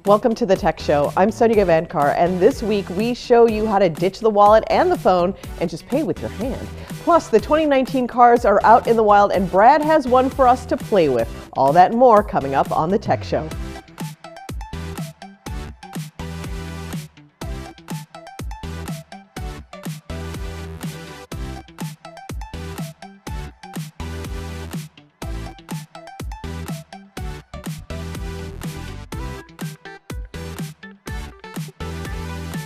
Welcome to the Tech Show. I'm Sonia Gavankar, and this week we show you how to ditch the wallet and the phone and just pay with your hand. Plus, the 2019 cars are out in the wild, and Brad has one for us to play with. All that and more coming up on the Tech Show.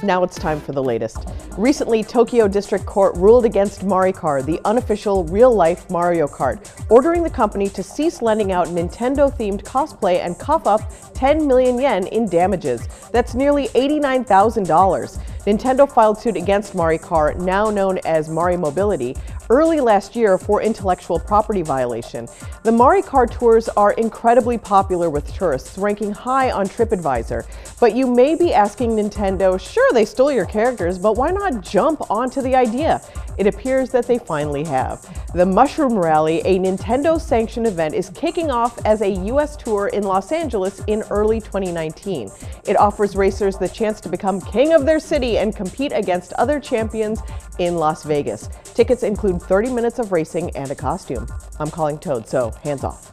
Now it's time for the latest. Recently, Tokyo District Court ruled against Maricar, the unofficial real-life Mario Kart, ordering the company to cease lending out Nintendo-themed cosplay and cough up 10 million yen in damages. That's nearly $89,000. Nintendo filed suit against Maricar, now known as Mari Mobility, early last year for intellectual property violation. The Maricar tours are incredibly popular with tourists, ranking high on TripAdvisor. But you may be asking Nintendo, sure, they stole your characters, but why not jump onto the idea? It appears that they finally have. The Mushroom Rally, a Nintendo-sanctioned event, is kicking off as a U.S. tour in Los Angeles in early 2019. It offers racers the chance to become king of their city and compete against other champions in Las Vegas. Tickets include 30 minutes of racing and a costume. I'm calling Toad, so hands off.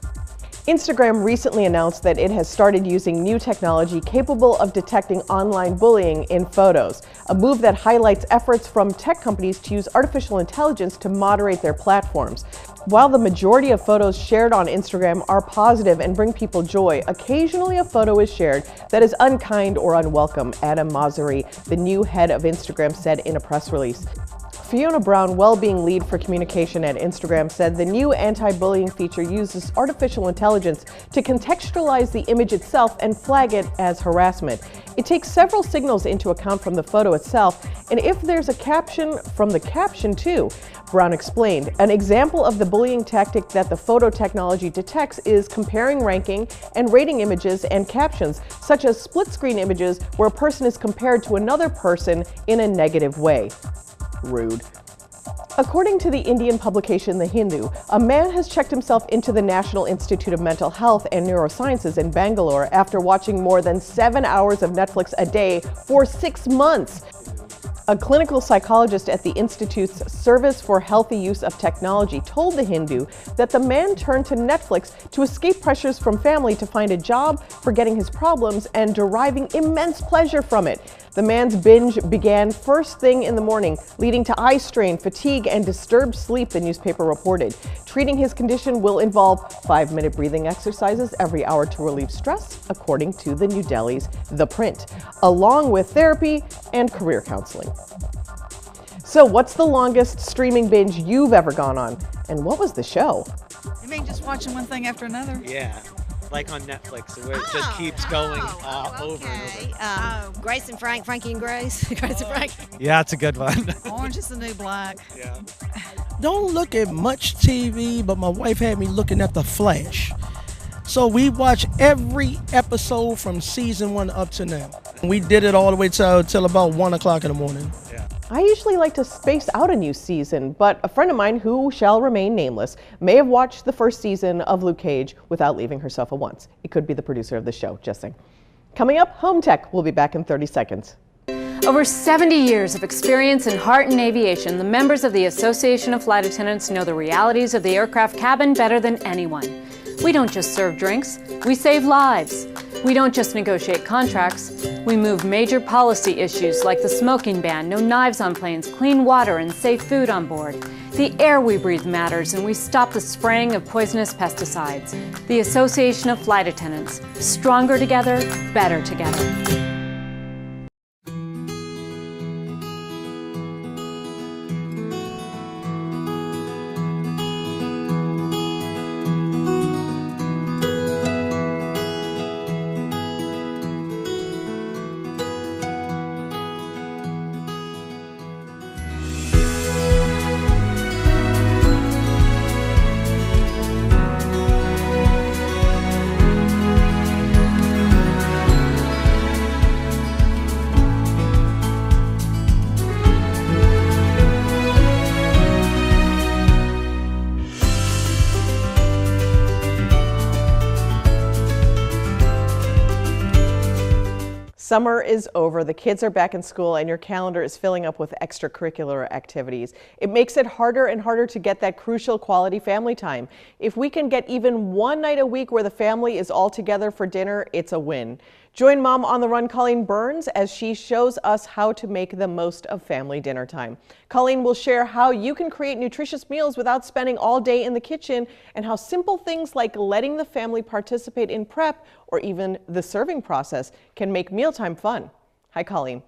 Instagram recently announced that it has started using new technology capable of detecting online bullying in photos, a move that highlights efforts from tech companies to use artificial intelligence to moderate their platforms. While the majority of photos shared on Instagram are positive and bring people joy, occasionally a photo is shared that is unkind or unwelcome, Adam Mosseri, the new head of Instagram, said in a press release. Fiona Brown, well-being lead for communication at Instagram, said the new anti-bullying feature uses artificial intelligence to contextualize the image itself and flag it as harassment. It takes several signals into account from the photo itself, and if there's a caption, from the caption too. Brown explained, an example of the bullying tactic that the photo technology detects is comparing ranking and rating images and captions, such as split-screen images where a person is compared to another person in a negative way. Rude. According to the Indian publication The Hindu, a man has checked himself into the National Institute of Mental Health and Neurosciences in Bangalore after watching more than 7 hours of Netflix a day for 6 months. A clinical psychologist at the Institute's Service for Healthy Use of Technology told The Hindu that the man turned to Netflix to escape pressures from family to find a job, forgetting his problems, and deriving immense pleasure from it. The man's binge began first thing in the morning, leading to eye strain, fatigue, and disturbed sleep, the newspaper reported. Treating his condition will involve 5-minute breathing exercises every hour to relieve stress, according to the New Delhi's The Print, along with therapy and career counseling. So what's the longest streaming binge you've ever gone on? And what was the show? You mean just watching one thing after another? Yeah, like on Netflix, where it just keeps going over and over. Grace and Frank, Frankie and Grace. Grace and Frank. Yeah, it's a good one. Orange is the New Black. Yeah. Don't look at much TV, but my wife had me looking at The Flash. So we watch every episode from season 1 up to now. We did it all the way till about 1 o'clock in the morning. Yeah. I usually like to space out a new season, but a friend of mine, who shall remain nameless, may have watched the first season of Luke Cage without leaving her sofa once. It could be the producer of the show, just saying. Coming up, Home Tech. We'll be back in 30 seconds. Over 70 years of experience in heart and aviation, the members of the Association of Flight Attendants know the realities of the aircraft cabin better than anyone. We don't just serve drinks, we save lives. We don't just negotiate contracts, we move major policy issues like the smoking ban, no knives on planes, clean water, and safe food on board. The air we breathe matters, and we stop the spraying of poisonous pesticides. The Association of Flight Attendants. Stronger together, better together. Summer is over, the kids are back in school, and your calendar is filling up with extracurricular activities. It makes it harder and harder to get that crucial quality family time. If we can get even one night a week where the family is all together for dinner, it's a win. Join Mom on the Run Colleen Burns as she shows us how to make the most of family dinner time. Colleen will share how you can create nutritious meals without spending all day in the kitchen, and how simple things like letting the family participate in prep or even the serving process can make mealtime fun. Hi, Colleen.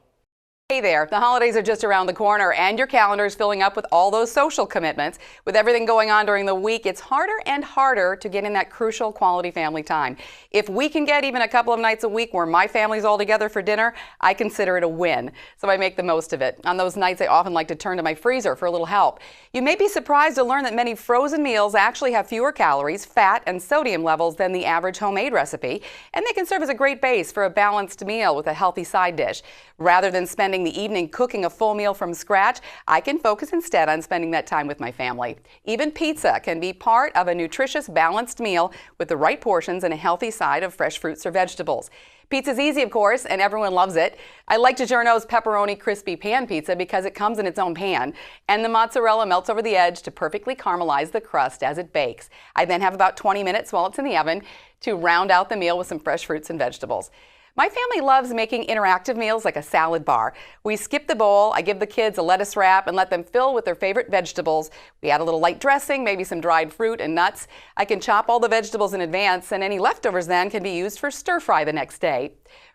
Hey there, the holidays are just around the corner and your calendar is filling up with all those social commitments. With everything going on during the week, it's harder and harder to get in that crucial quality family time. If we can get even a couple of nights a week where my family's all together for dinner, I consider it a win. So I make the most of it. On those nights, I often like to turn to my freezer for a little help. You may be surprised to learn that many frozen meals actually have fewer calories, fat, and sodium levels than the average homemade recipe, and they can serve as a great base for a balanced meal with a healthy side dish. Rather than spending the evening cooking a full meal from scratch, I can focus instead on spending that time with my family. Even pizza can be part of a nutritious, balanced meal with the right portions and a healthy side of fresh fruits or vegetables. Pizza's easy, of course, and everyone loves it. I like DiGiorno's pepperoni crispy pan pizza because it comes in its own pan, and the mozzarella melts over the edge to perfectly caramelize the crust as it bakes. I then have about 20 minutes while it's in the oven to round out the meal with some fresh fruits and vegetables. My family loves making interactive meals like a salad bar. We skip the bowl, I give the kids a lettuce wrap and let them fill with their favorite vegetables. We add a little light dressing, maybe some dried fruit and nuts. I can chop all the vegetables in advance, and any leftovers then can be used for stir fry the next day.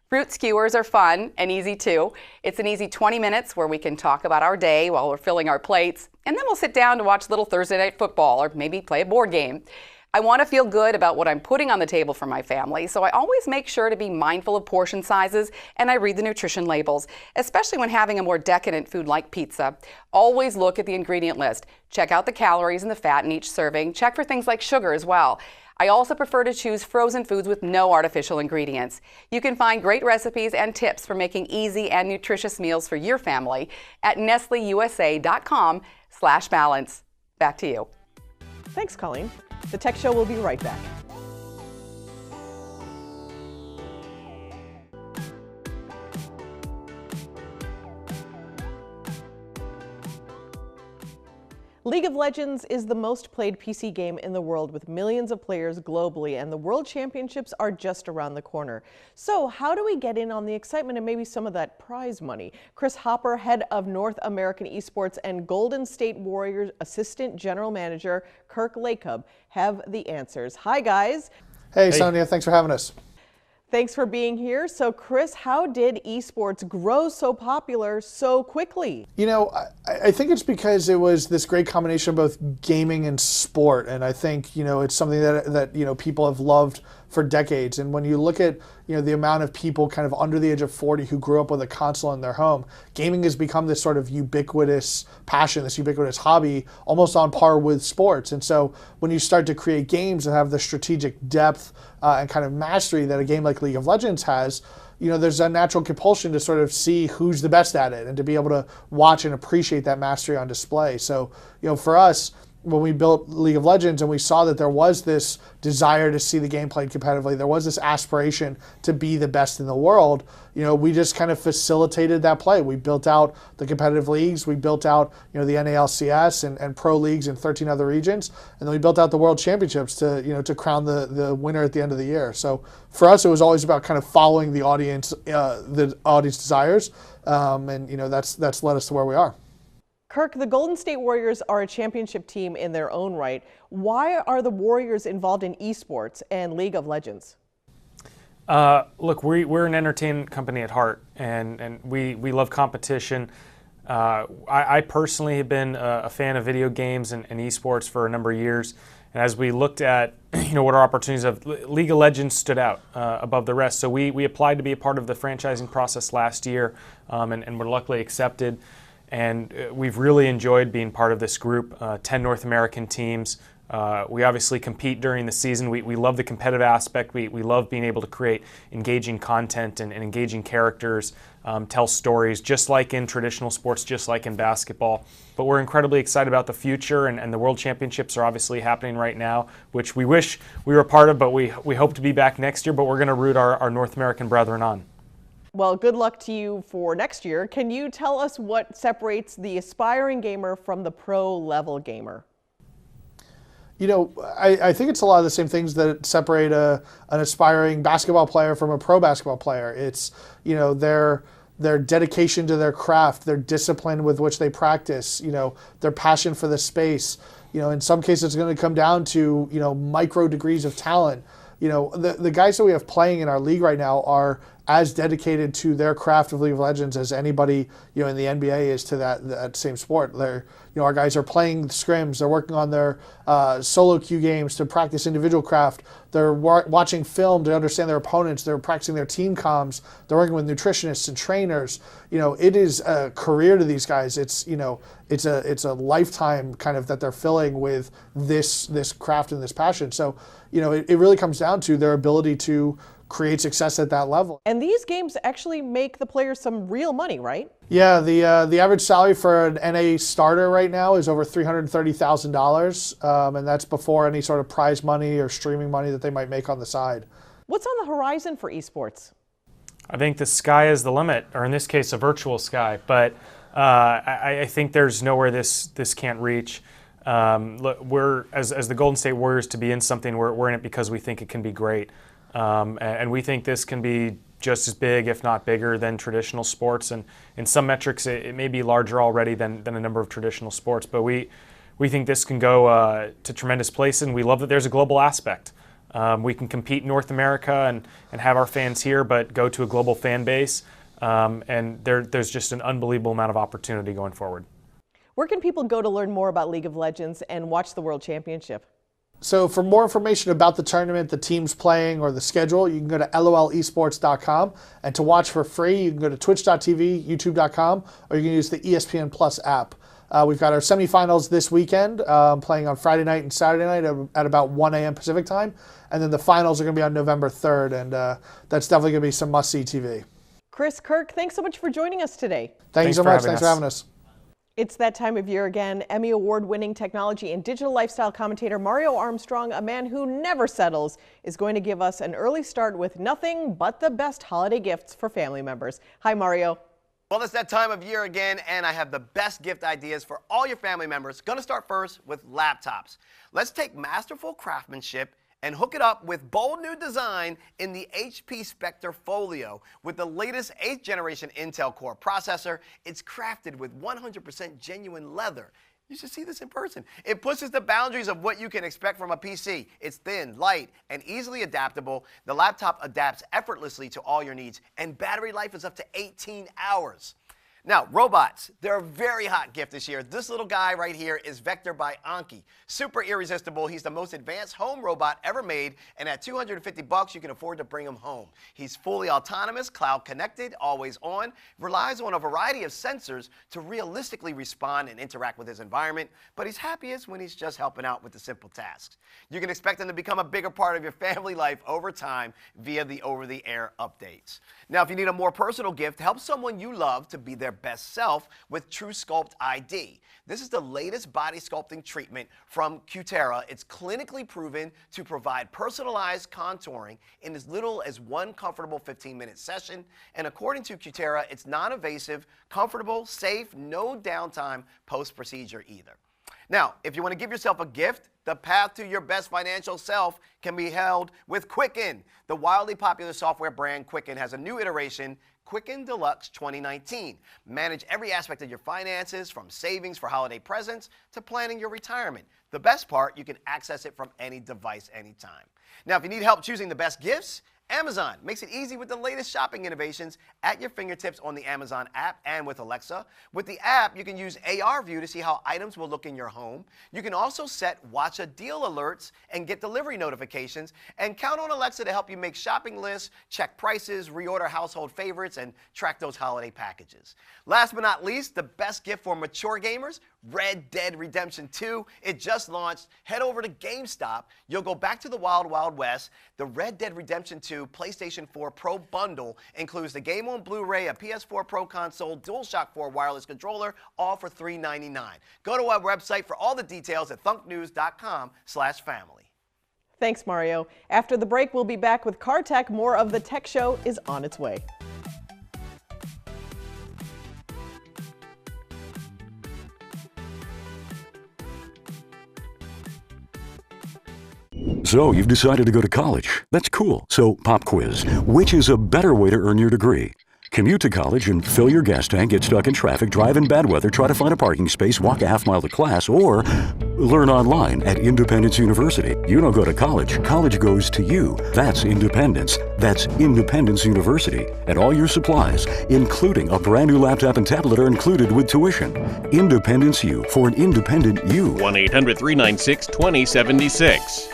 Fruit skewers are fun and easy too. It's an easy 20 minutes where we can talk about our day while we're filling our plates, and then we'll sit down to watch little Thursday night football or maybe play a board game. I want to feel good about what I'm putting on the table for my family, so I always make sure to be mindful of portion sizes, and I read the nutrition labels, especially when having a more decadent food like pizza. Always look at the ingredient list. Check out the calories and the fat in each serving. Check for things like sugar as well. I also prefer to choose frozen foods with no artificial ingredients. You can find great recipes and tips for making easy and nutritious meals for your family at nestleusa.com/balance. Back to you. Thanks, Colleen. The Tech Show will be right back. League of Legends is the most played PC game in the world with millions of players globally, and the World Championships are just around the corner. So how do we get in on the excitement and maybe some of that prize money? Chris Hopper, head of North American Esports, and Golden State Warriors Assistant General Manager Kirk Lacob have the answers. Hi, guys. Hey, Sonia, thanks for having us. Thanks for being here. So, Chris, how did esports grow so popular so quickly? You know, I think it's because it was this great combination of both gaming and sport, and I think, you know, it's something that you know, people have loved for decades. And when you look at, you know, the amount of people kind of under the age of 40 who grew up with a console in their home, gaming has become this sort of ubiquitous passion, this ubiquitous hobby, almost on par with sports. And so when you start to create games that have the strategic depth and kind of mastery that a game like League of Legends has, you know, there's a natural compulsion to sort of see who's the best at it and to be able to watch and appreciate that mastery on display. So, you know, for us, when we built League of Legends and we saw that there was this desire to see the game played competitively, there was this aspiration to be the best in the world, you know, we just kind of facilitated that play. We built out the competitive leagues, we built out, you know, the NALCS and pro leagues in 13 other regions, and then we built out the World Championships to, you know, to crown the winner at the end of the year. So for us, it was always about kind of following the audience desires, and, you know, that's led us to where we are. Kirk, the Golden State Warriors are a championship team in their own right. Why are the Warriors involved in esports and League of Legends? Look, we're an entertainment company at heart, and we love competition. I personally have been a fan of video games and esports for a number of years. And as we looked at, you know, what our opportunities of, League of Legends stood out above the rest. So we applied to be a part of the franchising process last year, and were luckily accepted. And we've really enjoyed being part of this group, 10 North American teams. We obviously compete during the season. We love the competitive aspect. We love being able to create engaging content and engaging characters, tell stories, just like in traditional sports, just like in basketball. But we're incredibly excited about the future, and the World Championships are obviously happening right now, which we wish we were a part of, but we hope to be back next year, but we're going to root our North American brethren on. Well, good luck to you for next year. Can you tell us what separates the aspiring gamer from the pro-level gamer? You know, I think it's a lot of the same things that separate an aspiring basketball player from a pro basketball player. It's, you know, their dedication to their craft, their discipline with which they practice, you know, their passion for the space. You know, in some cases it's going to come down to, you know, micro degrees of talent. You know, the guys that we have playing in our league right now are as dedicated to their craft of League of Legends as anybody, you know, in the NBA is to that same sport. They're, you know, our guys are playing scrims. They're working on their solo queue games to practice individual craft. They're watching film to understand their opponents. They're practicing their team comms. They're working with nutritionists and trainers. You know, it is a career to these guys. It's, you know, it's a lifetime kind of that they're filling with this craft and this passion. So, you know, it really comes down to their ability to create success at that level. And these games actually make the players some real money, right? Yeah, the average salary for an NA starter right now is over $330,000, and that's before any sort of prize money or streaming money that they might make on the side. What's on the horizon for esports? I think the sky is the limit, or in this case, a virtual sky. But I think there's nowhere this can't reach. Look, we're as the Golden State Warriors to be in something. We're in it because we think it can be great. And we think this can be just as big, if not bigger, than traditional sports. And in some metrics, it may be larger already than a number of traditional sports. But we think this can go to tremendous places, and we love that there's a global aspect. We can compete in North America and have our fans here, but go to a global fan base. And there's just an unbelievable amount of opportunity going forward. Where can people go to learn more about League of Legends and watch the World Championship? So for more information about the tournament, the teams playing, or the schedule, you can go to lolesports.com. And to watch for free, you can go to twitch.tv, youtube.com, or you can use the ESPN Plus app. We've got our semifinals this weekend, playing on Friday night and Saturday night at about 1 a.m. Pacific time. And then the finals are going to be on November 3rd, and that's definitely going to be some must-see TV. Chris Kirk, thanks so much for joining us today. Thank you so much. Thanks for having us. It's that time of year again. Emmy Award-winning technology and digital lifestyle commentator Mario Armstrong, a man who never settles, is going to give us an early start with nothing but the best holiday gifts for family members. Hi, Mario. Well, it's that time of year again, and I have the best gift ideas for all your family members. Gonna start first with laptops. Let's take masterful craftsmanship and hook it up with bold new design in the HP Spectre Folio. With the latest 8th generation Intel Core processor, it's crafted with 100% genuine leather. You should see this in person. It pushes the boundaries of what you can expect from a PC. It's thin, light, and easily adaptable. The laptop adapts effortlessly to all your needs, and battery life is up to 18 hours. Now, robots, they're a very hot gift this year. This little guy right here is Vector by Anki. Super irresistible. He's the most advanced home robot ever made, and at $250, you can afford to bring him home. He's fully autonomous, cloud connected, always on, relies on a variety of sensors to realistically respond and interact with his environment, but he's happiest when he's just helping out with the simple tasks. You can expect him to become a bigger part of your family life over time via the over-the-air updates. Now, if you need a more personal gift, help someone you love to be their best self with TrueSculpt ID. This is the latest body sculpting treatment from Cutera. It's clinically proven to provide personalized contouring in as little as one comfortable 15-minute session. And according to Cutera, it's non-invasive, comfortable, safe, no downtime post-procedure either. Now, if you want to give yourself a gift, the path to your best financial self can be held with Quicken. The wildly popular software brand Quicken has a new iteration, Quicken Deluxe 2019. Manage every aspect of your finances, from savings for holiday presents to planning your retirement. The best part, you can access it from any device anytime. Now, if you need help choosing the best gifts, Amazon makes it easy with the latest shopping innovations at your fingertips on the Amazon app and with Alexa. With the app, you can use AR View to see how items will look in your home. You can also set Watch a Deal alerts and get delivery notifications, and count on Alexa to help you make shopping lists, check prices, reorder household favorites, and track those holiday packages. Last but not least, the best gift for mature gamers, Red Dead Redemption 2. It just launched. Head over to GameStop. You'll go back to the Wild Wild West. The Red Dead Redemption 2 PlayStation 4 Pro bundle includes the game on Blu-ray, a PS4 Pro console, DualShock 4 wireless controller, all for $3.99. Go to our website for all the details at thunknews.com/family. Thanks, Mario. After the break, we'll be back with Car Tech. More of the Tech Show is on its way. So you've decided to go to college. That's cool. So pop quiz. Which is a better way to earn your degree? Commute to college and fill your gas tank, get stuck in traffic, drive in bad weather, try to find a parking space, walk a half mile to class, or learn online at Independence University. You don't go to college. College goes to you. That's independence. That's Independence University. And all your supplies, including a brand new laptop and tablet, are included with tuition. Independence U for an independent you. 1-800-396-2076.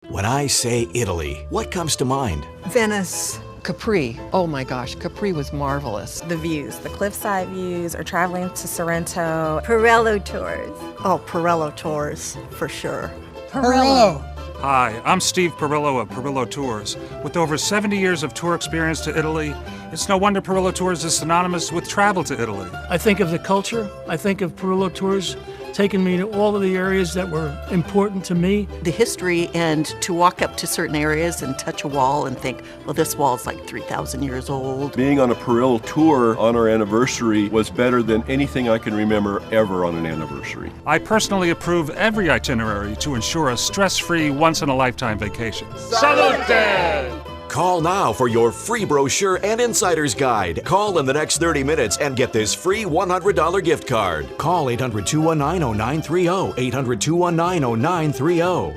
When I say Italy, what comes to mind? Venice. Capri. Oh my gosh, Capri was marvelous. The views, the cliffside views, or traveling to Sorrento. Pirello Tours. Oh, Pirello Tours, for sure. Pirello. Hi, I'm Steve Pirillo of Pirillo Tours. With over 70 years of tour experience to Italy, it's no wonder Pirillo Tours is synonymous with travel to Italy. I think of the culture. I think of Pirillo Tours taking me to all of the areas that were important to me. The history, and to walk up to certain areas and touch a wall and think, well, this wall is like 3,000 years old. Being on a Pirillo tour on our anniversary was better than anything I can remember ever on an anniversary. I personally approve every itinerary to ensure a stress-free, once-in-a-lifetime vacation. Salute! Call now for your free brochure and insider's guide. Call in the next 30 minutes and get this free $100 gift card. Call 800-219-0930, 800-219-0930.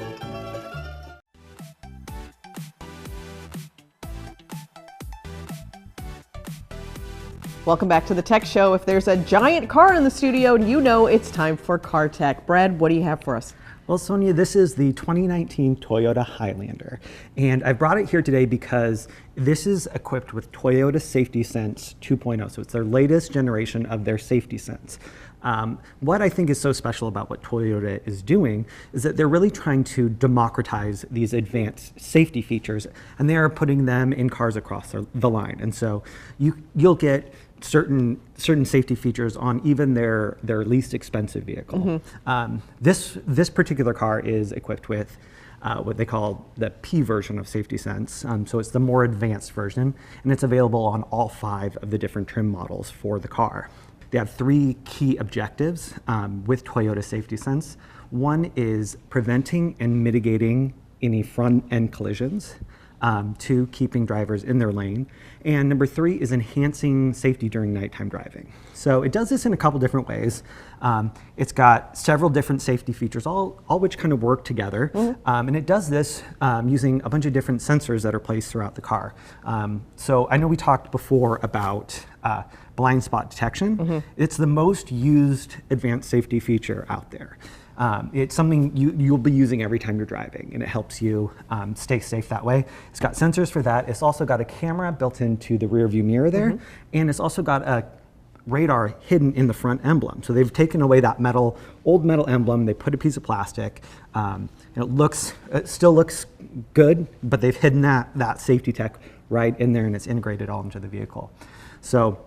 Welcome back to the Tech Show. If there's a giant car in the studio, you know it's time for Car Tech. Brad, what do you have for us? Well, Sonia, this is the 2019 Toyota Highlander, and I brought it here today because this is equipped with Toyota Safety Sense 2.0, so it's their latest generation of their Safety Sense. What I think is so special about what Toyota is doing is that they're really trying to democratize these advanced safety features, and they are putting them in cars across the line. And so you'll get certain safety features on even their least expensive vehicle. Mm-hmm. This particular car is equipped with what they call the P version of Safety Sense. So it's the more advanced version, and it's available on all 5 of the different trim models for the car. They have 3 key objectives with Toyota Safety Sense. One is preventing and mitigating any front end collisions. 2, keeping drivers in their lane. And number 3 is enhancing safety during nighttime driving. So it does this in a couple different ways. It's got several different safety features, all which kind of work together. Mm-hmm. And it does this using a bunch of different sensors that are placed throughout the car. So I know we talked before about blind spot detection. Mm-hmm. It's the most used advanced safety feature out there. It's something you'll be using every time you're driving, and it helps you stay safe that way. It's got sensors for that. It's also got a camera built into the rear view mirror there, mm-hmm. and it's also got a radar hidden in the front emblem. So they've taken away that old metal emblem. They put a piece of plastic. It still looks good, but they've hidden that safety tech right in there, and it's integrated all into the vehicle. So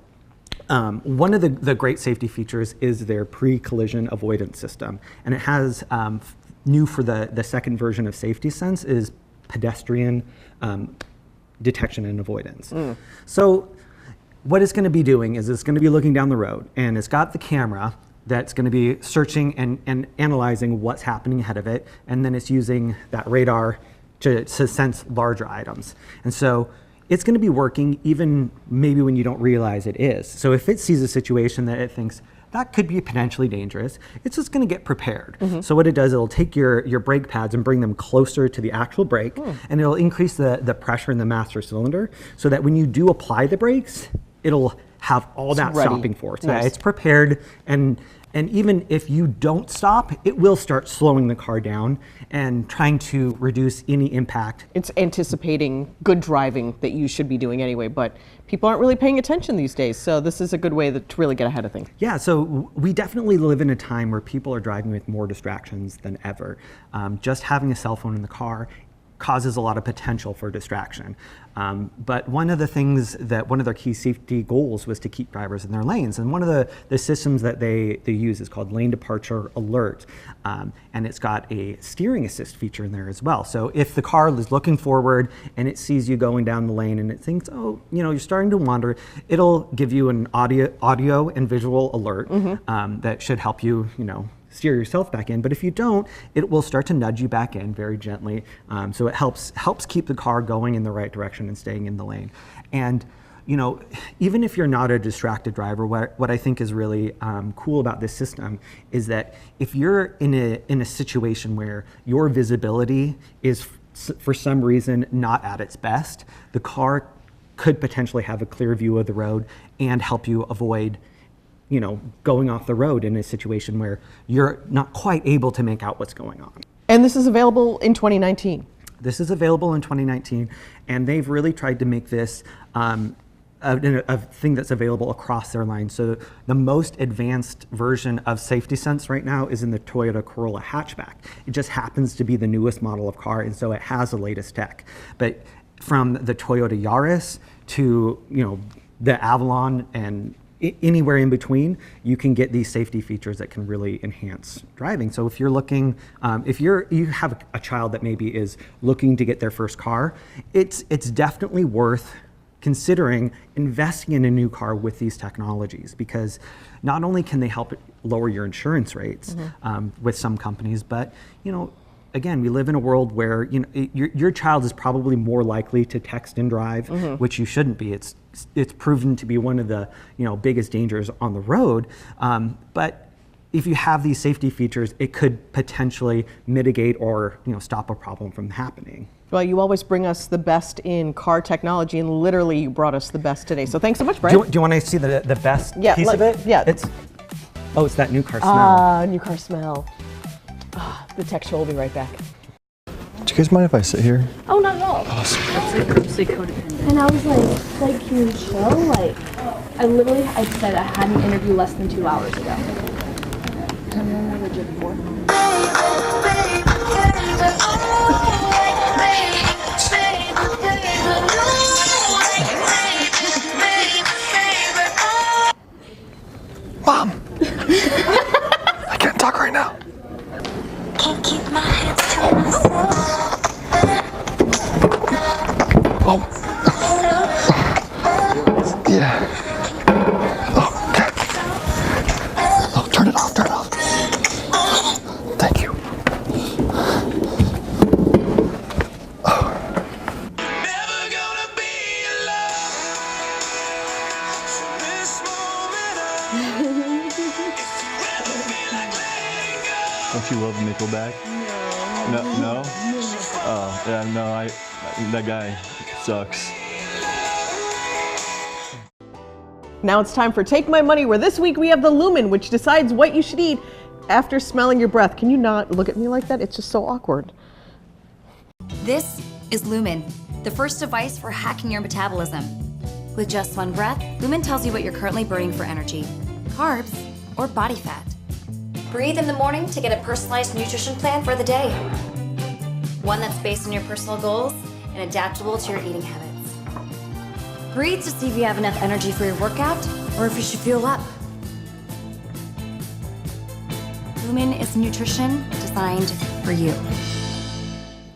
one of the great safety features is their pre-collision avoidance system, and it has new for the second version of Safety Sense is pedestrian detection and avoidance. So what it's going to be doing is it's going to be looking down the road, and it's got the camera that's going to be searching and analyzing what's happening ahead of it, and then it's using that radar to sense larger items. And so it's going to be working even maybe when you don't realize it is. So if it sees a situation that it thinks that could be potentially dangerous, it's just going to get prepared. Mm-hmm. So what it does, it'll take your brake pads and bring them closer to the actual brake, and it'll increase the pressure in the master cylinder so that when you do apply the brakes, it'll have all that stopping force. Nice. Yeah, it's prepared, and even if you don't stop, it will start slowing the car down and trying to reduce any impact. It's anticipating good driving that you should be doing anyway, but people aren't really paying attention these days, so this is a good way to really get ahead of things. Yeah, so we definitely live in a time where people are driving with more distractions than ever. Just having a cell phone in the car causes a lot of potential for distraction. But one of the things that one of their key safety goals was to keep drivers in their lanes. And one of the systems that they use is called Lane Departure Alert. And it's got a steering assist feature in there as well. So if the car is looking forward and it sees you going down the lane and it thinks, oh, you're starting to wander, it'll give you an audio and visual alert that should help you, steer yourself back in. But if you don't, it will start to nudge you back in very gently. So it helps keep the car going in the right direction and staying in the lane. And you know, even if you're not a distracted driver, what I think is really cool about this system is that if you're in a situation where your visibility is for some reason not at its best, the car could potentially have a clear view of the road and help you avoid, you know, going off the road in a situation where you're not quite able to make out what's going on. And this is available in 2019. This is available in 2019, and they've really tried to make this a thing that's available across their line. So the most advanced version of Safety Sense right now is in the Toyota Corolla hatchback. It just happens to be the newest model of car, and so it has the latest tech. But from the Toyota Yaris to, you know, the Avalon and anywhere in between, you can get these safety features that can really enhance driving. So if you're looking, if you have a child that maybe is looking to get their first car, it's definitely worth considering investing in a new car with these technologies, because not only can they help lower your insurance rates with some companies, but you know, again, we live in a world where, you know, your child is probably more likely to text and drive, which you shouldn't be. It's proven to be one of the, you know, biggest dangers on the road. But if you have these safety features, it could potentially mitigate or, you know, stop a problem from happening. Well, you always bring us the best in car technology, and literally you brought us the best today. So thanks so much, Brian. Do you want to see the best piece of it? Yeah. It's that new car smell. New car smell. The tech show will be right back. Do you guys mind if I sit here? Oh, not at all. Awesome. That's like grossly codependent. And I was like, can you chill? Like, I said I had an interview less than 2 hours ago. Have you been to the gym before? Mom! I can't talk right now. Can't keep my hands to myself. Oh. Yeah. Oh, okay. Oh, turn it off, turn it off. Thank you. Don't you love Nickelback? No. Oh, yeah, no, that guy sucks. Now it's time for Take My Money, where this week we have the Lumen, which decides what you should eat after smelling your breath. Can you not look at me like that? It's just so awkward. This is Lumen, the first device for hacking your metabolism. With just one breath, Lumen tells you what you're currently burning for energy, carbs, or body fat. Breathe in the morning to get a personalized nutrition plan for the day. One that's based on your personal goals and adaptable to your eating habits. Breathe to see if you have enough energy for your workout or if you should fuel up. Lumen is nutrition designed for you.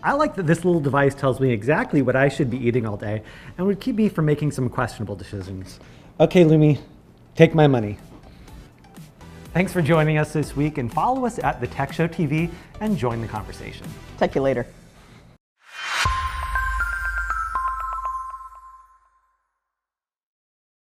I like that this little device tells me exactly what I should be eating all day and would keep me from making some questionable decisions. Okay, Lumi, take my money. Thanks for joining us this week, and follow us at The Tech Show TV and join the conversation. Talk to you later.